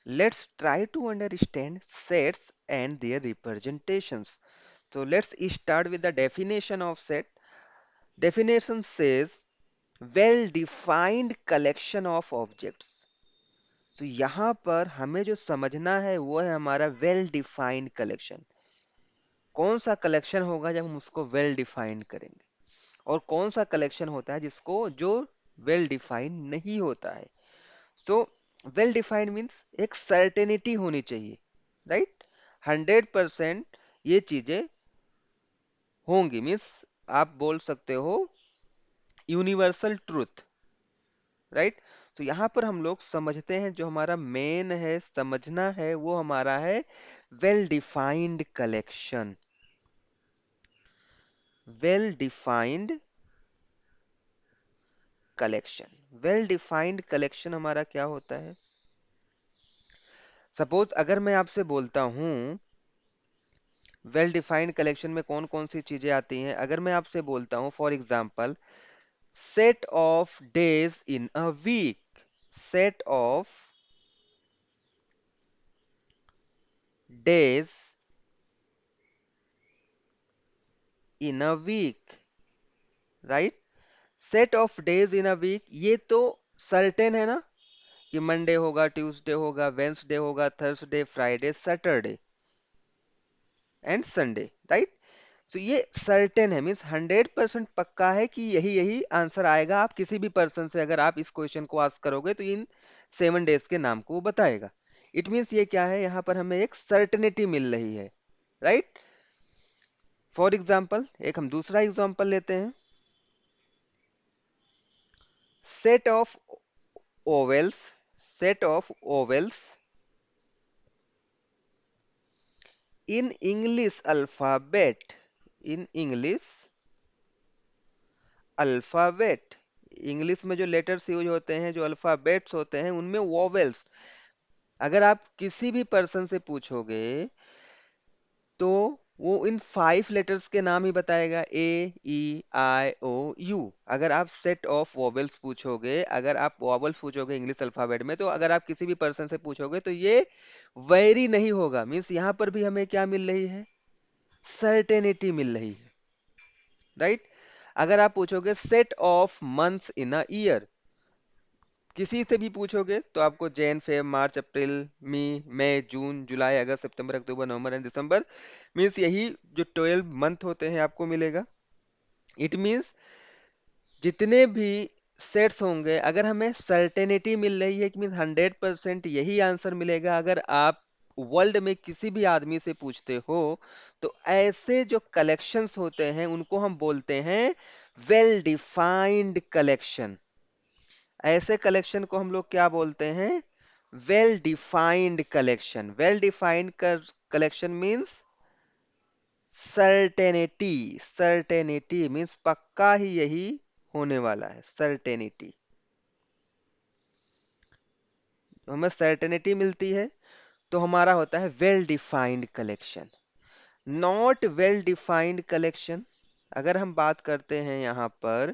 Let's try to understand sets and their representations. So let's start with the definition of set. Definition says well-defined collection of objects. तो यहाँ पर हमें जो समझना है वो है हमारा वेल डिफाइंड कलेक्शन। कौन सा कलेक्शन होगा जब हम उसको वेल डिफाइंड करेंगे, और कौन सा कलेक्शन होता है जिसको जो वेल डिफाइंड नहीं होता है। सो वेल डिफाइंड मीन्स एक सर्टेनिटी होनी चाहिए, राइट। 100% ये चीजें होंगी, मीन्स आप बोल सकते हो यूनिवर्सल ट्रूथ, राइट। तो यहाँ पर हम लोग समझते हैं जो हमारा मेन है समझना है वो हमारा है well defined collection. Well defined collection, well defined collection हमारा क्या होता है। सपोज अगर मैं आपसे बोलता हूं वेल डिफाइंड कलेक्शन में कौन कौन सी चीजें आती हैं, अगर मैं आपसे बोलता हूं for example set of days in a week, set of days in a week, right. Set of days in a week, ये तो सर्टेन है ना कि मंडे होगा, ट्यूसडे होगा, वेंसडे होगा, Thursday, Friday, Saturday and Sunday, right. तो ये सर्टेन है, मीन्स 100% पक्का है कि यही यही आंसर आएगा। आप किसी भी पर्सन से अगर आप इस क्वेश्चन को आस्क करोगे तो इन 7 डेज के नाम को वो बताएगा। इट मीन्स ये क्या है, यहाँ पर हमें एक सर्टेनिटी मिल रही है, राइट। फॉर एग्जाम्पल एक हम दूसरा एग्जाम्पल लेते हैं। Set of vowels, set of vowels in English alphabet, in English alphabet, English में जो लेटर्स यूज होते हैं, जो अल्फाबेट्स होते हैं, उनमें वोवेल्स। अगर आप किसी भी पर्सन से पूछोगे तो वो इन 5 लेटर्स के नाम ही बताएगा, A E I O U। अगर आप सेट ऑफ वोवेल्स पूछोगे, अगर आप वोवेल्स पूछोगे इंग्लिश अल्फाबेट में, तो अगर आप किसी भी पर्सन से पूछोगे तो ये वैरी नहीं होगा। मीन्स यहाँ पर भी हमें क्या मिल रही है, सर्टेनिटी मिल रही है, राइट। अगर आप पूछोगे set of months in a year, किसी से भी पूछोगे तो आपको Jan, Feb, March, April, May, June, July, August, September, October, November and December, means यही जो 12 मंथ होते हैं आपको मिलेगा। इट मीन्स जितने भी सेट्स होंगे, अगर हमें सर्टेनिटी मिल रही है कि मीन्स 100% यही आंसर मिलेगा, अगर आप वर्ल्ड में किसी भी आदमी से पूछते हो तो ऐसे जो कलेक्शंस होते हैं उनको हम बोलते हैं वेल डिफाइंड कलेक्शन। ऐसे कलेक्शन को हम लोग क्या बोलते हैं, well defined collection. Well defined collection means certainty, certainty means पक्का ही यही होने वाला है, सर्टेनिटी। तो हमें सर्टेनिटी मिलती है तो हमारा होता है well defined collection. Not well defined collection, अगर हम बात करते हैं यहाँ पर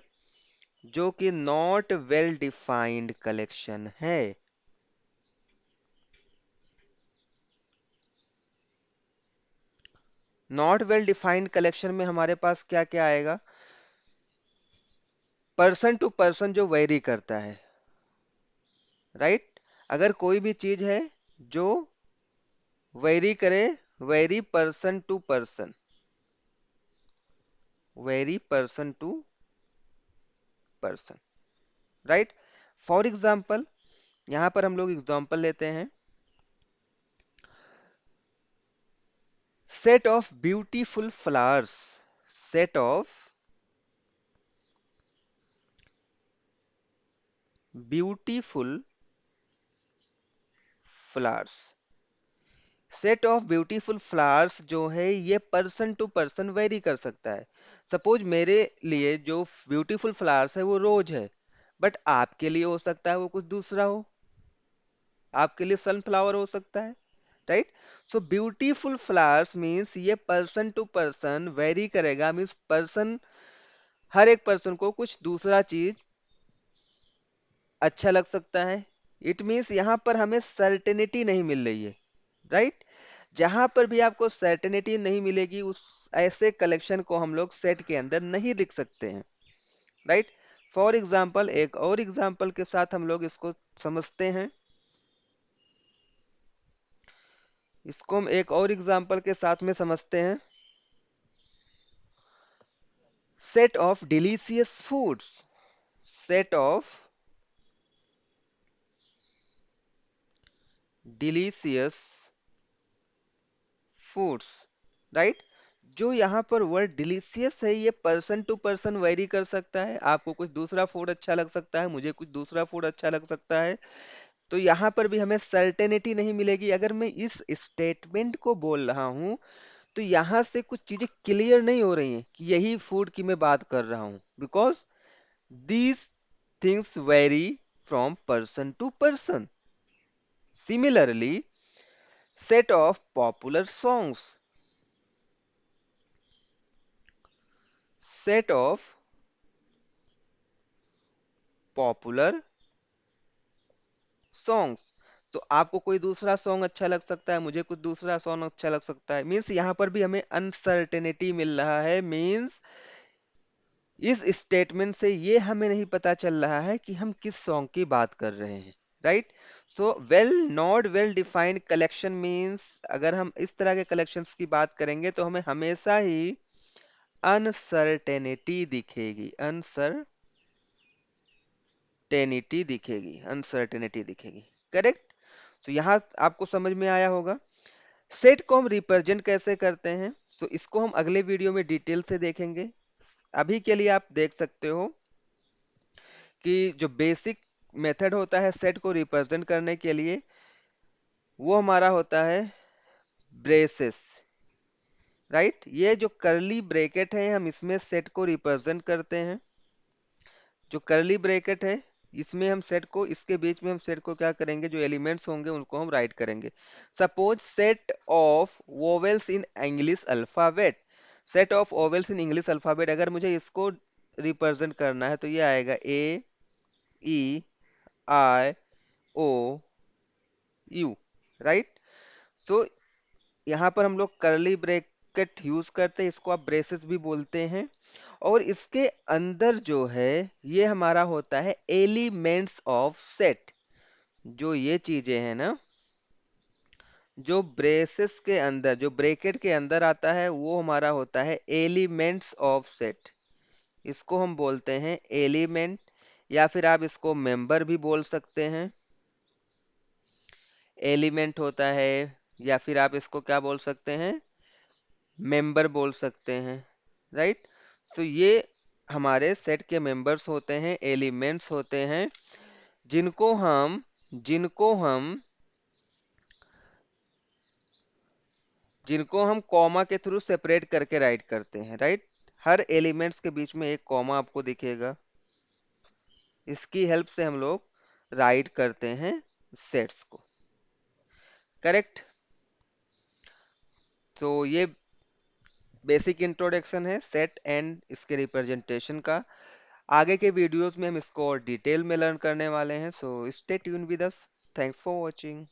जो कि नॉट वेल डिफाइंड कलेक्शन है, नॉट वेल डिफाइंड कलेक्शन में हमारे पास क्या क्या आएगा, पर्सन टू पर्सन जो वेरी करता है, राइट। अगर कोई भी चीज है जो वेरी करे, vary person to person, vary person to person, right. For example यहां पर हम लोग एग्जाम्पल लेते हैं, set of beautiful flowers, set of beautiful flowers, set of beautiful flowers जो है ये पर्सन टू पर्सन वेरी कर सकता है। सपोज मेरे लिए जो ब्यूटीफुल फ्लावर्स है वो रोज है, बट आपके लिए हो सकता है वो कुछ दूसरा हो, आपके लिए सनफ्लावर हो सकता है, right. So beautiful flowers means ये पर्सन टू पर्सन वेरी करेगा, मीन्स पर्सन, हर एक पर्सन को कुछ दूसरा चीज अच्छा लग सकता है, इट मीन्स यहाँ पर हमें सर्टेनिटी नहीं मिल रही है, राइट। जहां पर भी आपको सर्टेनिटी नहीं मिलेगी उस ऐसे कलेक्शन को हम लोग सेट के अंदर नहीं लिख सकते हैं, राइट। फॉर एग्जाम्पल एक और एग्जाम्पल के साथ हम लोग इसको समझते हैं। इसको हम एक और एग्जाम्पल के साथ में समझते हैं। Set of delicious foods, set of delicious foods, right. जो यहाँ पर वर्ड डिलीशियस है ये पर्सन टू पर्सन वेरी कर सकता है, आपको कुछ दूसरा फूड अच्छा लग सकता है, मुझे कुछ दूसरा फूड अच्छा लग सकता है। तो यहाँ पर भी हमें सर्टेनिटी नहीं मिलेगी। अगर मैं इस स्टेटमेंट को बोल रहा हूँ तो यहाँ से कुछ चीजें क्लियर नहीं हो रही हैं कि यही फूड की मैं बात कर रहा हूँ, because these things vary from person to person. Similarly set of popular songs, set of popular songs. तो आपको कोई दूसरा सॉन्ग अच्छा लग सकता है, मुझे कुछ दूसरा सॉन्ग अच्छा लग सकता है। मीन्स यहाँ पर भी हमें अनसर्टेनिटी मिल रहा है। मीन्स इस स्टेटमेंट से ये हमें नहीं पता चल रहा है कि हम किस सॉन्ग की बात कर रहे हैं, right. So well not well defined collection means अगर हम इस तरह के कलेक्शंस की बात करेंगे तो हमें हमेशा ही अनसर्टेनिटी दिखेगी, अनसर्टेनिटी दिखेगी, करेक्ट। तो यहाँ आपको समझ में आया होगा। सेट को हम रिप्रेजेंट कैसे करते हैं, सो इसको हम अगले वीडियो में डिटेल से देखेंगे। अभी के लिए आप देख सकते हो कि जो बेसिक मेथड होता है सेट को रिप्रेजेंट करने के लिए वो हमारा होता है ब्रेसेस, राइट। ये जो करली ब्रैकेट है हम इसमें सेट को रिप्रेजेंट करते हैं। जो करली ब्रैकेट है इसमें हम सेट को, इसके बीच में हम सेट को क्या करेंगे, जो एलिमेंट्स होंगे उनको हम राइट करेंगे। Suppose set of vowels in English alphabet, set of vowels in English alphabet अगर मुझे इसको रिप्रेजेंट करना है तो ये आएगा ए, ई, आई, ओ, यू, राइट। सो यहाँ पर हम लोग करली ब्रैकेट यूज करते हैं, इसको आप ब्रेसेस भी बोलते हैं। और इसके अंदर जो है ये हमारा होता है एलिमेंट्स ऑफ सेट। जो ये चीजें हैं ना, जो ब्रेसेस के अंदर, जो ब्रैकेट के अंदर आता है वो हमारा होता है एलिमेंट्स ऑफ सेट। इसको हम बोलते हैं एलिमेंट, या फिर आप इसको मेंबर भी बोल सकते हैं। एलिमेंट होता है, या फिर आप इसको क्या बोल सकते हैं, मेंबर बोल सकते हैं, राइट। तो ये हमारे सेट के मेंबर्स होते हैं, एलिमेंट्स होते हैं, जिनको हम जिनको हम जिनको हम कॉमा के थ्रू सेपरेट करके राइट करते हैं, राइट। हर एलिमेंट्स के बीच में एक कॉमा आपको दिखेगा, इसकी हेल्प से हम लोग राइट करते हैं सेट्स को, करेक्ट। तो ये बेसिक इंट्रोडक्शन है सेट एंड इसके रिप्रेजेंटेशन का। आगे के वीडियोस में हम इसको और डिटेल में लर्न करने वाले हैं। So stay tune with us. Thanks for watching.